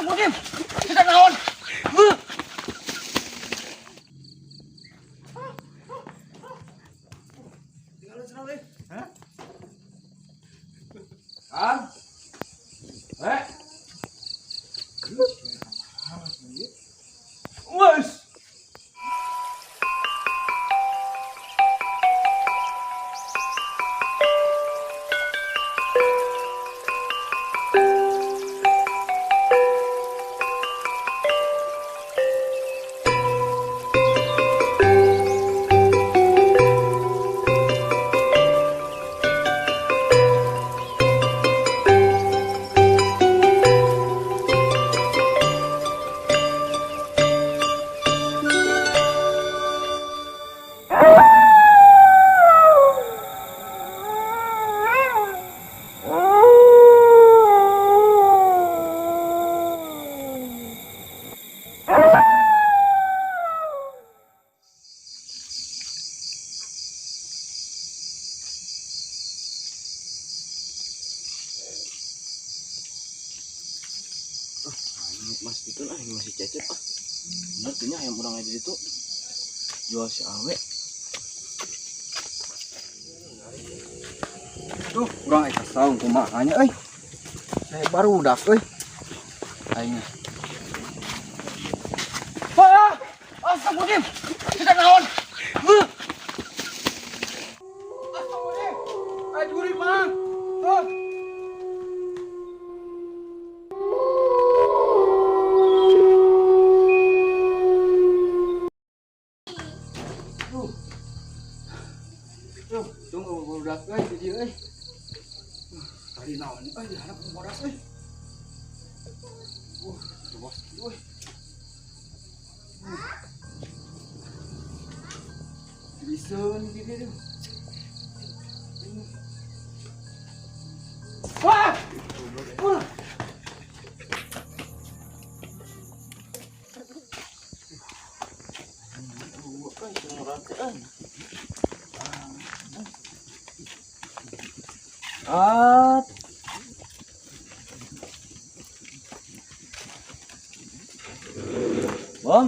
Astagfirullahaladzim. Kita naon. Tinggalin senang deh. Hah? Kang? Wes. Mas itu lah yang masih cecep bener tuh ayam urang aja itu jual si awe Tuh, kurang eka saung kumahanya saya baru udah aingnya. Wah! Astagfirullahaladzim. Kita naon. Astagfirullahaladzim. Juri, Bang. Tuh. Tunggu budak di dieu tadi naon diharap bodas bos bisun gitu wah Bom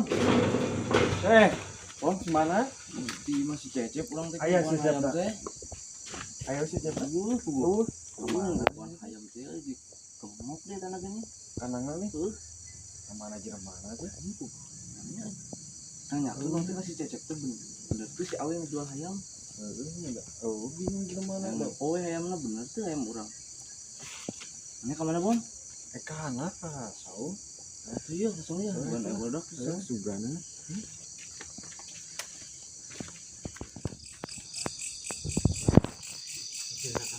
Bom gimana? di masih cecep urang teh Aya kubuhan siap, hayam Pak. teh Ayo sih siapa? kubuhan hayam teh di kemok deh tanah gini Kanangan nih. tuh Mana mana tuh? namanya nanya aku nanti masih cecep tuh bener tuh si awe yang jual hayam Bingung gimana ayam oh hayamnya bener tuh ayam urang ini kemana Bom? Kana saung. Itu ya langsung ya bukan ayam bodak Sugana.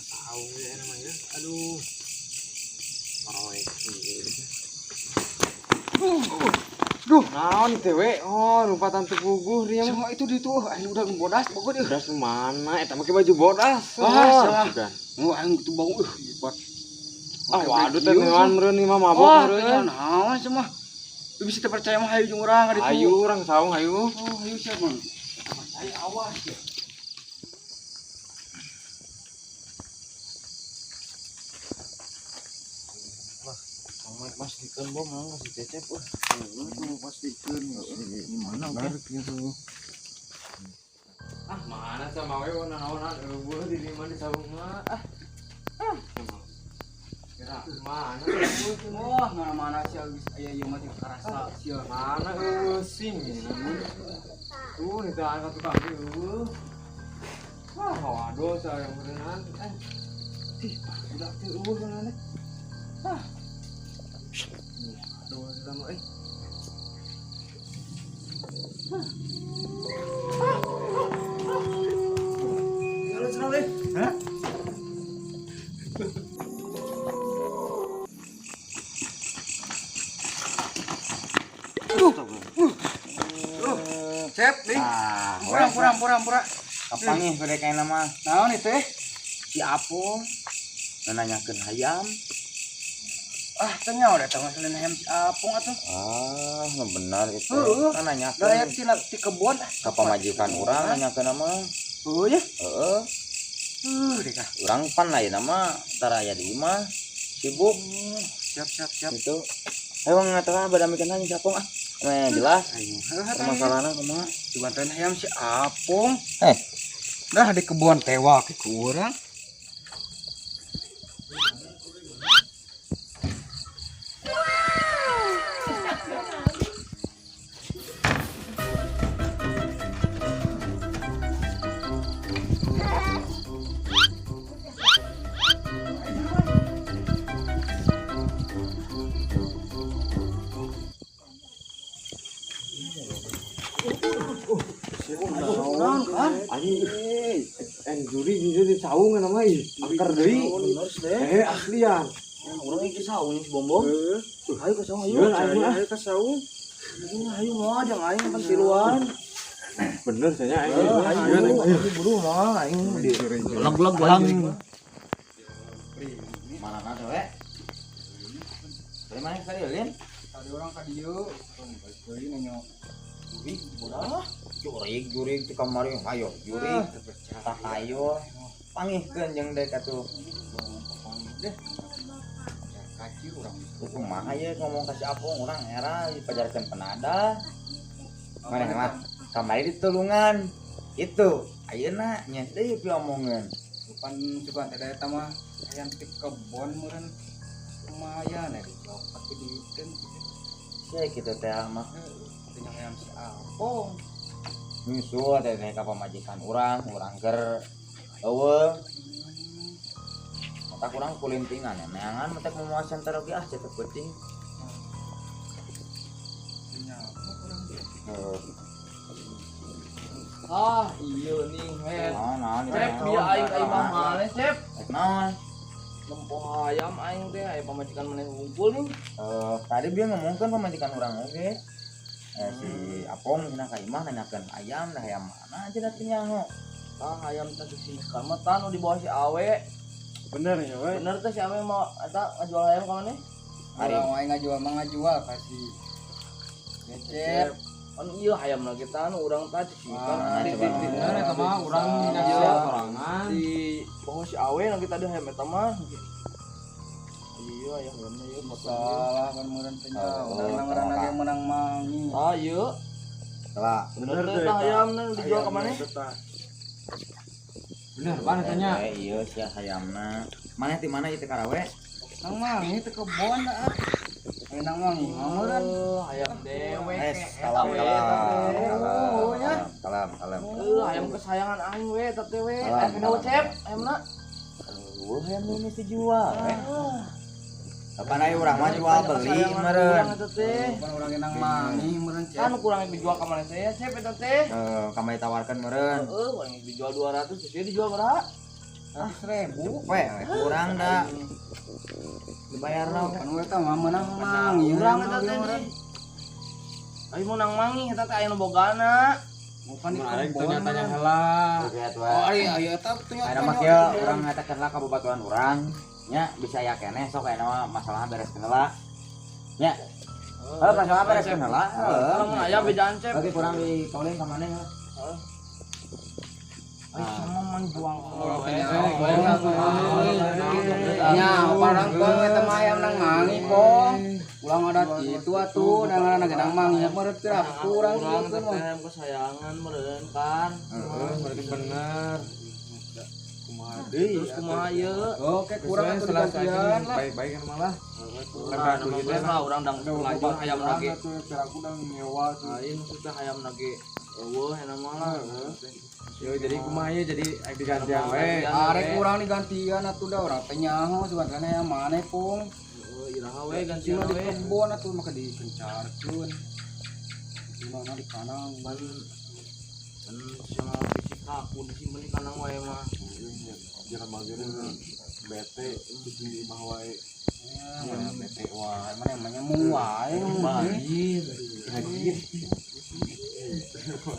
Saung ya namanya. Aduh. Duh, naon teh we? Oh, lupa tante gugur dia mah. Itu di tuh, aing udah bodas bogo dia. bodas mana eta pakai baju bodas Salah. bukan Aing tuh bau buat. waduh teh mewan meureun ieu mah mabok meureun naon cenah. Lu bisa percaya mah hayu jeung urang ka ditu. hayu urang saung hayu Oh, hayu siapa? Percaya awas ya. pastikan Bom masih cecep Tuh pastikeun di mana garek gitu. mana sama we naonan eueuh di mana di saung mah kira mana Wah, mana-mana sih geus aya ieu mah karasa sia. mana eueuh sing tuh nih teh angkat tukang eueuh waduh saya yang berenang Udah teh eueuh kana teh. aduh sama Jalan senang deh. Hah? Cep, nih. Pura. kapangi gede kayak nama Naon itu si Apung nanyakeun hayam Tanya udah tahu masalah hayam si Apung atuh. nah benar itu kan nanyakeun Gaya ti kebon. ka pamajikan urang nanyakeun nama Ya. heeh Deh kah. urang pan lain nama tara aya di imah sibuk Siap. itu Ayo ngatakan badamikan aja siapa ah. Jelas. Masalahnya kumaha? Dibantuin hayam si Apong. Eh, Dah di kebun tewa ke kurang. Juri saung nama angker deui. Aslian. orang iki saung si Bombong. Ayo ke saung ayo. Ayo ke saung. Ayo mah jangan aing kan siluan. Bener saya Ayo buru mah aing leg-leg aing. Mana na we? Dari mana tadi Lin? Tadi orang ka dieu. Deui nanya. Jurig bodah. Jurig di kamar ayo jurig. Tah ayo. Pangihkeun jeung deuk atuh. Kaci urang. Kumaha ye ngomong ka si Apong urang era dipajarkeun penada. Mana mah? Kamari ditulungan. Itu ayeuna nya deui piomongeun. Bukan teh eta mah hayam ti kebon meureun lumayan dicopat ke dieukeun. Saya kitu teh mah Tanya hayam si Apong. nyusul teh ka pamajikan urang keur eueuh. Mata kurang kulintingan ya, neangan mata memuasan taruh ah cetek penting. Iya nih, men. Naon Cep, biar aing ka imah maleh, Cep. naon? Lempoh ayam aing teh aya pamajikan maneh ngumpul nih. Tadi dia ngomongkan pemajikan urang oge. Si Apong cenah ka imah nanyakeun ayam dah ayam mana aja da teh nyaho. Ayam teh sini kamatan di bawah si Awe. Bener ya we. Bener teh si Awe mau eta ngajual ayam ka maneh? Orang wae ngajual kasih. Cep. Anu ieu hayam lagi teh anu urang teh sih kan. Bener eta mah urang ngajual sorangan. Di bawah si Awe lagi tadi hayam eta mah. Iya ayam bener ieu Salah kan meureun teh urang lagi menang mangi. Ieu. Tela. Bener teh hayam dijual ka maneh? Bener pan tanya. Iya sia hayamna. Maneh ti mana ieu teh karawe? Nang mangi teh kebon dah. Nang mangi meureun. Ayam dewe. Kalam. Ayam kesayangan aing we eta teh we. Aya nu Cep, ayamna. Hayam ini dijual we. Kapan aya urang mah jual beli meureun. Eta teh. Pan urang nang mangi meureun Cep. Kan kurang dijual ka maneh teh Cep eta teh. Kamari tawarkeun meureun. Kurang dijual 200, geus dijual berapa? 100.000. Kurang da. Dibayar na. Anu eta mah meunang mangi. Urang eta teh. Ayo mau nang mangi eta teh aya nu bogana. Bukan di kebon tanya heula. Oh ari eta tanya. Aya mah kieu urang ngatakeun lah ka babaturan urang. Nya bisa ya keneh sok aya mah masalah bereskeun heula. Nya. Masalah bereskeun heula. Lamun aya bedaan Cep. Bagi kurang di calling ka maneh. Ay sama man jual. Nya parang pong eta mah ayam nang mangi pong. Ulang ada kitu atuh nang nang mangi meureun teh kurang kitu mah. Ayam kesayangan meureun kan. Berarti bener. Kumaha Terus kumaha ieu? Oke kurang atuh digantian lah. Baik-baik kan malah. Kan kita urang dang lanjut hayam lagi. Aku dang nyewa tuh. Lain maksudnya hayam lagi. Eueuh enak mah. Yo jadi kumaha jadi digantian we. Arek kurang digantian atuh da urang teh nyaho sebenarnya yang maneh pung. Iraha we ganti Cuma di we. kebon atuh maka dikencarkeun. Gimana di kanang Ban sama fisik aku disimpen di kanang wae mah. jangan magerin bete di imah wae. Ya bete wae mana namanya mung wae. Hajir.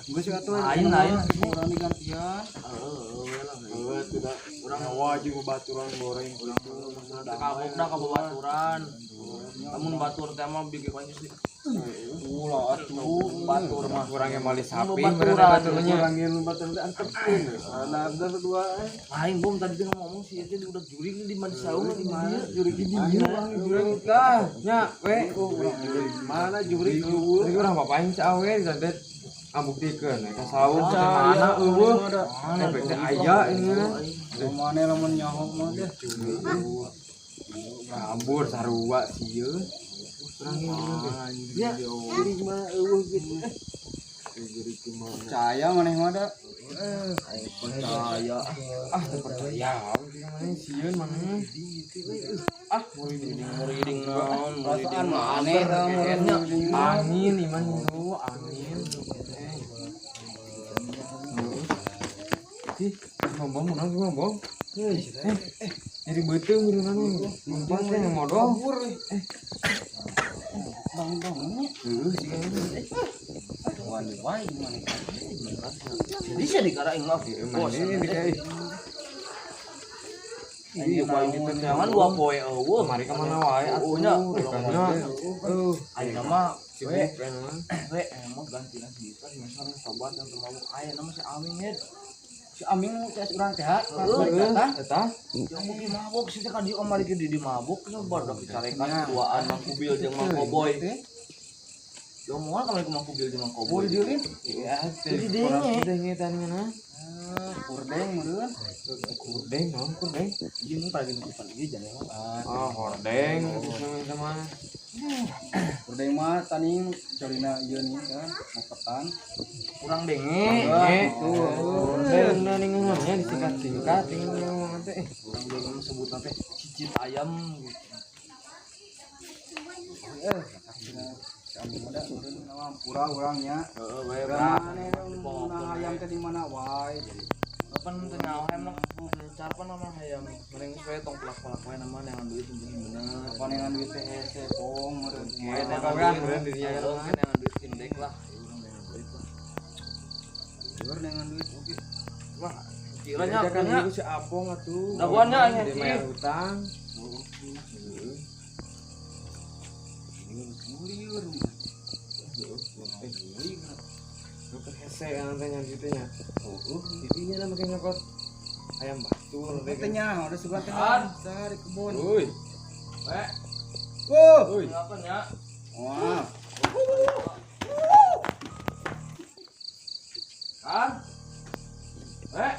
Geus atuh Lain kurang digantian. Tidak Urang wajib baturan goreng kabuk dah ka babaturan. Lamun batur teh mah bigi ka Ulah atuh batur mah. Kurangnya mali sapi Baturan. bener baturnya. Kurangin batur teh antepkeun. Ada berdua. Aing bom tadi dia ngomong sih itu udah jurig di mana saung di mana jurig di Jurang tah nya we. Mana juri Tadi urang papaing si awe gadet ngabuktikeun ka saung teh mana eueuh. Efek teh aya ini mah. Mana lamun nyaho mah deh. Ngambur sarua sieun. ya juri mah eueuh gitu. Juri mah Percaya maneh mah da. percaya Ah teu percaya mana sieun mana. Ah muriding naon Perasaan maneh da angin iman itu angin. Ih, ngomong mana ngomong? Jadi betul beneran nih. Ngomong teh modal. bang. Wan wae maneh. jadi sih dikarain mah bos Ini dikaih. ini paling jangan dua poe eueuh Mari ka mana wae atuhnya. atuhnya. ayo nama Sibuk kan mah. we emang ganti nasi kita misalnya sobat yang termabuk ayo nama si Aming ya Si Aming tes urang teh. Eta yang mungkin mabuk sih kan dia kemarin di mabuk sobat udah bicarekan duaan Mang Kubil jeung Mang Koboy yang mau kemarin ke Mang Kubil jeung Mang Koboy Dieurin. ya Jadi teh. denge. Denge tanya Kurdeng meureun. Kurdeng naon kurdeng? ini pada gini depan ini jangan Ah, hordeng sama Kurdeng mah tani carina ieu nih kan moketan. kurang denge gitu. Hordeng na ningeunnya disingkat-singkat tinggal ngomong teh. kurang denge sebut nanti cicit ayam gitu. Si Aming mah da meureun nama pura urangnya. Heeh, bae Maneh nah hayam teh di mana wae. kapan tengah ayam nak cara apa nama ayam mending sesuai tong pelak wae nama yang duit bener Panengan duit teh hese pong meureun. wae Eta yang kawean duit bener dirinya kan. mungkin yang duit indek lah urang dengan duit lah Eur dengan duit oke. wah kiranya Kan kiranya ieu si Apong atuh. Daguannya nya, Dia Ci. bayar utang. Dokter hese yang tanya gitu nya. Didinya na make ngakot ayam batu. Katanya udah suka teh An. di kebun. Uy. weh Uy. apa nya Wah, kan weh